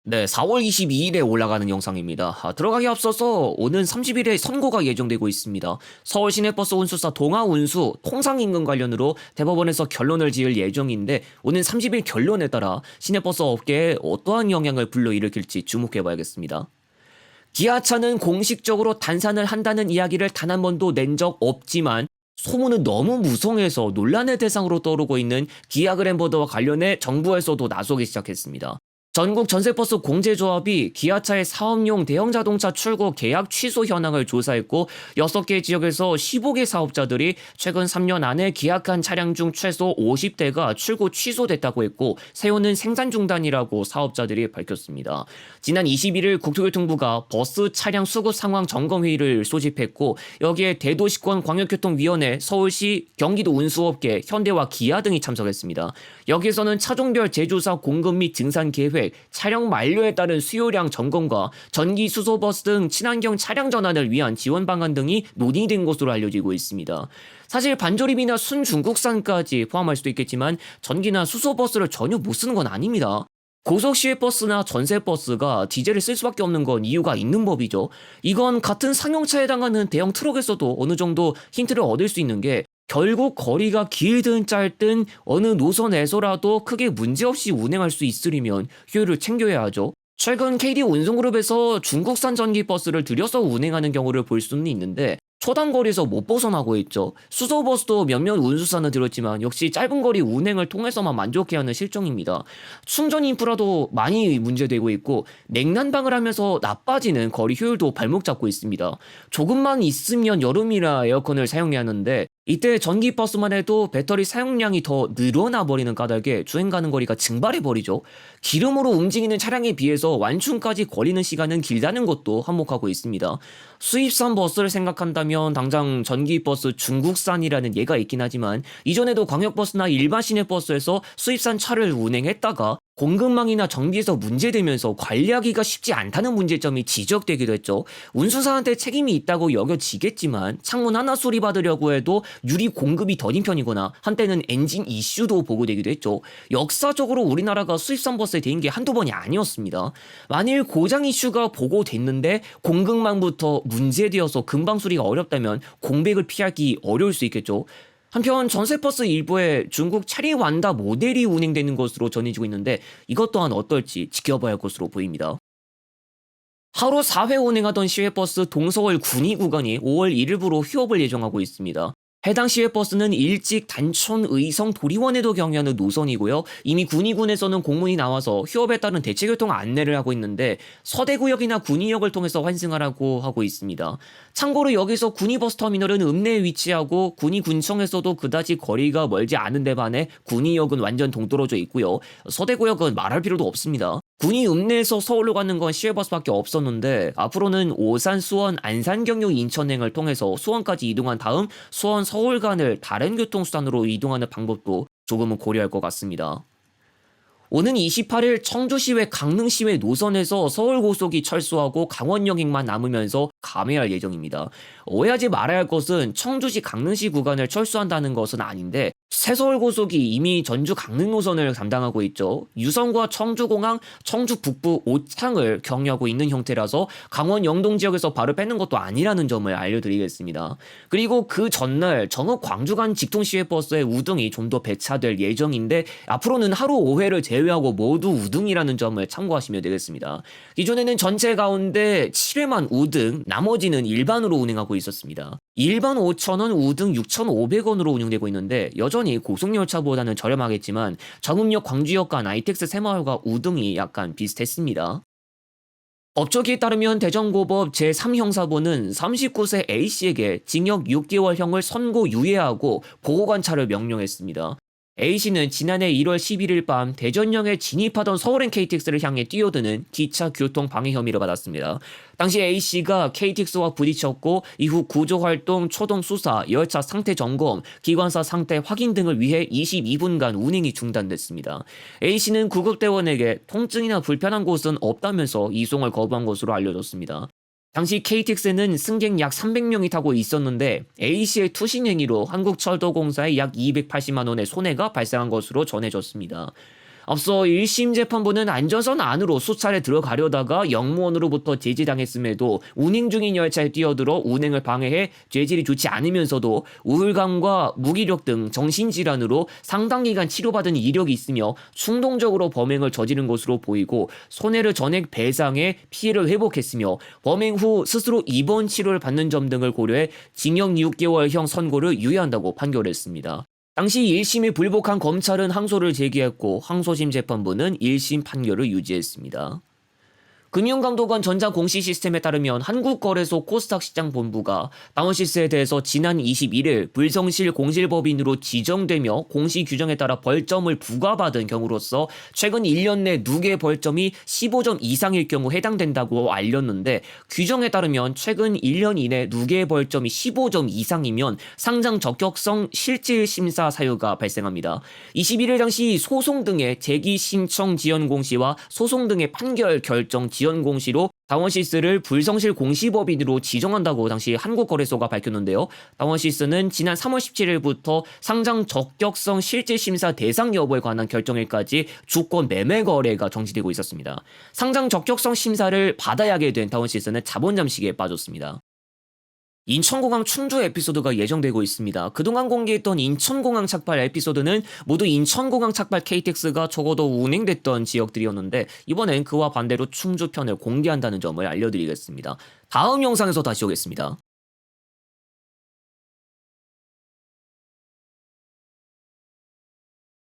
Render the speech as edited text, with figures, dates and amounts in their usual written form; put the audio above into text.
네, 4월 22일에 올라가는 영상입니다. 들어가기 앞서서 오는 30일에 선고가 예정되고 있습니다. 서울 시내버스 운수사 동아운수 통상임금 관련으로 대법원에서 결론을 지을 예정인데 오는 30일 결론에 따라 시내버스 업계에 어떠한 영향을 불러일으킬지 주목해봐야겠습니다. 기아차는 공식적으로 단산을 한다는 이야기를 단 한 번도 낸 적 없지만 소문은 너무 무성해서 논란의 대상으로 떠오르고 있는 기아 그랜버드와 관련해 정부에서도 나서기 시작했습니다. 전국 전세버스 공제조합이 기아차의 사업용 대형 자동차 출고 계약 취소 현황을 조사했고 6개 지역에서 15개 사업자들이 최근 3년 안에 계약한 차량 중 최소 50대가 출고 취소됐다고 했고 세우는 생산 중단이라고 사업자들이 밝혔습니다. 지난 21일 국토교통부가 버스 차량 수급 상황 점검회의를 소집했고 여기에 대도시권 광역교통위원회, 서울시, 경기도 운수업계, 현대와 기아 등이 참석했습니다. 여기에서는 차종별 제조사 공급 및 증산 계획, 차량 만료에 따른 수요량 점검과 전기 수소버스 등 친환경 차량 전환을 위한 지원 방안 등이 논의된 것으로 알려지고 있습니다. 사실 반조립이나 순중국산까지 포함할 수도 있겠지만 전기나 수소버스를 전혀 못 쓰는 건 아닙니다. 고속시외버스나 전세버스가 디젤을 쓸 수밖에 없는 건 이유가 있는 법이죠. 이건 같은 상용차에 해당하는 대형 트럭에서도 어느 정도 힌트를 얻을 수 있는 게 결국 거리가 길든 짧든 어느 노선에서라도 크게 문제없이 운행할 수 있으려면 효율을 챙겨야 하죠. 최근 KD 운송그룹에서 중국산 전기버스를 들여서 운행하는 경우를 볼 수는 있는데 초단 거리에서 못 벗어나고 있죠. 수소버스도 몇몇 운수사는 들었지만 역시 짧은 거리 운행을 통해서만 만족해야 하는 실정입니다. 충전 인프라도 많이 문제되고 있고 냉난방을 하면서 나빠지는 거리 효율도 발목 잡고 있습니다. 조금만 있으면 여름이라 에어컨을 사용해야 하는데 이때 전기버스만 해도 배터리 사용량이 더 늘어나 버리는 까닭에 주행 가는 거리가 증발해 버리죠. 기름으로 움직이는 차량에 비해서 완충까지 걸리는 시간은 길다는 것도 한몫하고 있습니다. 수입산 버스를 생각한다면 당장 전기버스 중국산이라는 예가 있긴 하지만 이전에도 광역버스나 일반 시내버스에서 수입산 차를 운행했다가 공급망이나 정비에서 문제되면서 관리하기가 쉽지 않다는 문제점이 지적되기도 했죠. 운수사한테 책임이 있다고 여겨지겠지만 창문 하나 수리받으려고 해도 유리 공급이 더딘 편이거나 한때는 엔진 이슈도 보고되기도 했죠. 역사적으로 우리나라가 수입산 버스에 대인 게 한두 번이 아니었습니다. 만일 고장 이슈가 보고됐는데 공급망부터 문제되어서 금방 수리가 어렵다면 공백을 피하기 어려울 수 있겠죠. 한편 전세버스 일부에 중국 차리완다 모델이 운행되는 것으로 전해지고 있는데 이것 또한 어떨지 지켜봐야 할 것으로 보입니다. 하루 4회 운행하던 시외버스 동서울 군위 구간이 5월 1일부로 휴업을 예정하고 있습니다. 해당 시외버스는 일찍 단촌 의성 도리원에도 경유하는 노선이고요. 이미 군위군에서는 공문이 나와서 휴업에 따른 대체교통 안내를 하고 있는데 서대구역이나 군위역을 통해서 환승하라고 하고 있습니다. 참고로 여기서 군위버스터미널은 읍내에 위치하고 군위군청에서도 그다지 거리가 멀지 않은 데 반해 군위역은 완전 동떨어져 있고요. 서대구역은 말할 필요도 없습니다. 군위 읍내에서 서울로 가는 건 시외버스밖에 없었는데 앞으로는 오산, 수원, 안산, 경유, 인천행을 통해서 수원까지 이동한 다음 수원, 서울 간을 다른 교통수단으로 이동하는 방법도 조금은 고려할 것 같습니다. 오는 28일 청주시외 강릉시외 노선에서 서울고속이 철수하고 강원역행만 남으면서 감회할 예정입니다. 오해하지 말아야 할 것은 청주시 강릉시 구간을 철수한다는 것은 아닌데 새서울고속이 이미 전주 강릉 노선을 담당하고 있죠. 유성과 청주공항, 청주 북부 오창을 경유하고 있는 형태라서 강원 영동 지역에서 바로 빼는 것도 아니라는 점을 알려드리겠습니다. 그리고 그 전날 전업 광주 간 직통시외버스의 우등이 좀 더 배차될 예정인데 앞으로는 하루 5회를 제외하고 모두 우등이라는 점을 참고하시면 되겠습니다. 기존에는 전체 가운데 7회만 우등, 나머지는 일반으로 운행하고 있었습니다. 일반 5,000원, 우등 6,500원으로 운영되고 있는데 여전히 고속열차보다는 저렴하겠지만 정읍역 광주역 간 ITX 새마을과 우등이 약간 비슷했습니다. 업적에 따르면 대전고법 제3형사부는 39세 A씨에게 징역 6개월형을 선고유예하고 보호관찰을 명령했습니다. A씨는 지난해 1월 11일 밤 대전역에 진입하던 서울행 KTX를 향해 뛰어드는 기차 교통 방해 혐의를 받았습니다. 당시 A씨가 KTX와 부딪혔고 이후 구조활동, 초동 수사, 열차 상태 점검, 기관사 상태 확인 등을 위해 22분간 운행이 중단됐습니다. A씨는 구급대원에게 통증이나 불편한 곳은 없다면서 이송을 거부한 것으로 알려졌습니다. 당시 KTX에는 승객 약 300명이 타고 있었는데 A씨의 투신 행위로 한국철도공사에 약 280만 원의 손해가 발생한 것으로 전해졌습니다. 앞서 1심 재판부는 안전선 안으로 수차례 들어가려다가 영무원으로부터 제지당했음에도 운행 중인 열차에 뛰어들어 운행을 방해해 죄질이 좋지 않으면서도 우울감과 무기력 등 정신질환으로 상당 기간 치료받은 이력이 있으며 충동적으로 범행을 저지른 것으로 보이고 손해를 전액 배상해 피해를 회복했으며 범행 후 스스로 입원 치료를 받는 점 등을 고려해 징역 6개월형 선고를 유예한다고 판결했습니다. 당시 1심에 불복한 검찰은 항소를 제기했고 항소심 재판부는 1심 판결을 유지했습니다. 금융감독원 전자공시 시스템에 따르면 한국거래소 코스닥시장본부가 다원시스에 대해서 지난 21일 불성실 공실법인으로 지정되며 공시 규정에 따라 벌점을 부과받은 경우로서 최근 1년 내 누계 벌점이 15점 이상일 경우 해당된다고 알렸는데, 규정에 따르면 최근 1년 이내 누계 벌점이 15점 이상이면 상장 적격성 실질 심사 사유가 발생합니다. 21일 당시 소송 등의 제기 신청 지연 공시와 소송 등의 판결 결정 지연 공시로 다원시스를 불성실 공시법인으로 지정한다고 당시 한국거래소가 밝혔는데요. 다원시스는 지난 3월 17일부터 상장 적격성 실질심사 대상 여부에 관한 결정일까지 주권 매매 거래가 정지되고 있었습니다. 상장 적격성 심사를 받아야 하게 된 다원시스는 자본 잠식에 빠졌습니다. 인천공항 충주 에피소드가 예정되고 있습니다. 그동안 공개했던 인천공항 착발 에피소드는 모두 인천공항 착발 KTX가 적어도 운행됐던 지역들이었는데, 이번엔 그와 반대로 충주편을 공개한다는 점을 알려드리겠습니다. 다음 영상에서 다시 오겠습니다.